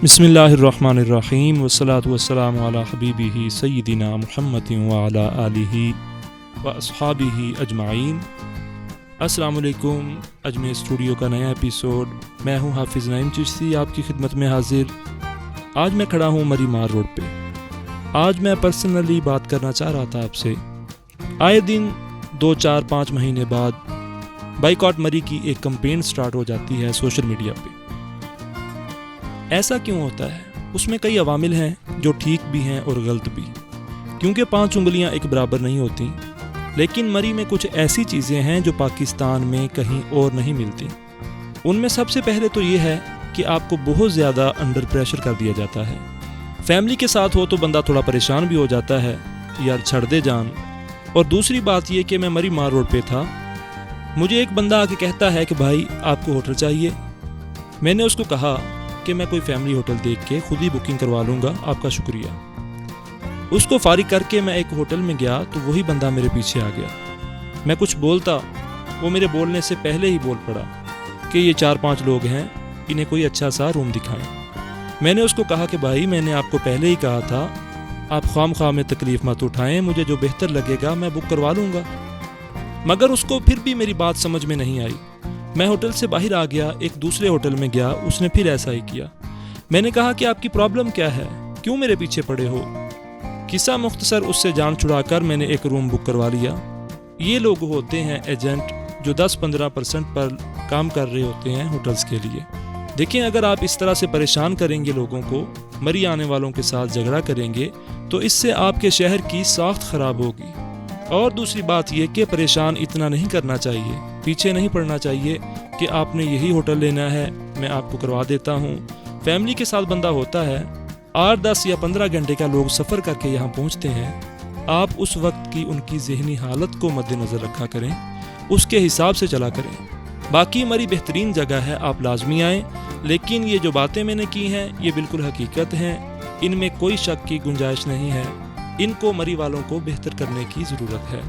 بسم اللہ الرحمن الرحیم والصلاة والسلام علی حبیبہ سیدنا محمد وعلی آلہ واصحابہ اجمعین۔ السلام علیکم۔ اجمیر اسٹوڈیو کا نیا ایپیسوڈ، میں ہوں حافظ نعیم چشتی آپ کی خدمت میں حاضر۔ آج میں کھڑا ہوں مری مار روڈ پہ۔ آج میں پرسنلی بات کرنا چاہ رہا تھا آپ سے۔ آئے دن 2-4-5 مہینے بعد بائیکاٹ مری کی ایک کمپین سٹارٹ ہو جاتی ہے سوشل میڈیا پہ۔ ایسا کیوں ہوتا ہے؟ اس میں کئی عوامل ہیں جو ٹھیک بھی ہیں اور غلط بھی، کیونکہ 5 انگلیاں ایک برابر نہیں ہوتی۔ لیکن مری میں کچھ ایسی چیزیں ہیں جو پاکستان میں کہیں اور نہیں ملتی۔ ان میں سب سے پہلے تو یہ ہے کہ آپ کو بہت زیادہ انڈر پریشر کر دیا جاتا ہے۔ فیملی کے ساتھ ہو تو بندہ تھوڑا پریشان بھی ہو جاتا ہے، یار چھڑ دے جان۔ اور دوسری بات یہ کہ میں مری مار روڈ پہ تھا، مجھے ایک بندہ آ کے کہتا ہے کہ بھائی آپ کو ہوٹل چاہیے۔ میں نے اس کو کہا کہ میں کوئی فیملی ہوٹل دیکھ کے خود ہی بکنگ کروا لوں گا، آپ کا شکریہ۔ اس کو فارغ کر کے میں ایک ہوٹل میں گیا تو وہی بندہ میرے پیچھے آ گیا۔ میں کچھ بولتا، وہ میرے بولنے سے پہلے ہی بول پڑا کہ یہ 4-5 لوگ ہیں، انہیں کوئی اچھا سا روم دکھائیں۔ میں نے اس کو کہا کہ بھائی میں نے آپ کو پہلے ہی کہا تھا آپ خواہ مخواہ میں تکلیف مت اٹھائیں، مجھے جو بہتر لگے گا میں بک کروا لوں گا۔ مگر اس کو پھر بھی میری بات سمجھ میں نہیں آئی۔ میں ہوٹل سے باہر آ گیا، ایک دوسرے ہوٹل میں گیا، اس نے پھر ایسا ہی کیا۔ میں نے کہا کہ آپ کی پرابلم کیا ہے، کیوں میرے پیچھے پڑے ہو؟ قصہ مختصر اس سے جان چھڑا کر میں نے ایک روم بک کروا لیا۔ یہ لوگ ہوتے ہیں ایجنٹ جو 10-15% پر کام کر رہے ہوتے ہیں ہوٹلز کے لیے۔ دیکھیں، اگر آپ اس طرح سے پریشان کریں گے لوگوں کو، مری آنے والوں کے ساتھ جھگڑا کریں گے تو اس سے آپ کے شہر کی ساخت خراب ہوگی۔ اور دوسری بات یہ کہ پریشان اتنا نہیں کرنا چاہیے، پیچھے نہیں پڑنا چاہیے کہ آپ نے یہی ہوٹل لینا ہے، میں آپ کو کروا دیتا ہوں۔ فیملی کے ساتھ بندہ ہوتا ہے، 8, 10 یا 15 گھنٹے کا لوگ سفر کر کے یہاں پہنچتے ہیں۔ آپ اس وقت کی ان کی ذہنی حالت کو مد نظر رکھا کریں، اس کے حساب سے چلا کریں۔ باقی مری بہترین جگہ ہے، آپ لازمی آئیں، لیکن یہ جو باتیں میں نے کی ہیں یہ بالکل حقیقت ہیں، ان میں کوئی شک کی گنجائش نہیں ہے۔ ان کو مری والوں کو بہتر کرنے کی ضرورت ہے۔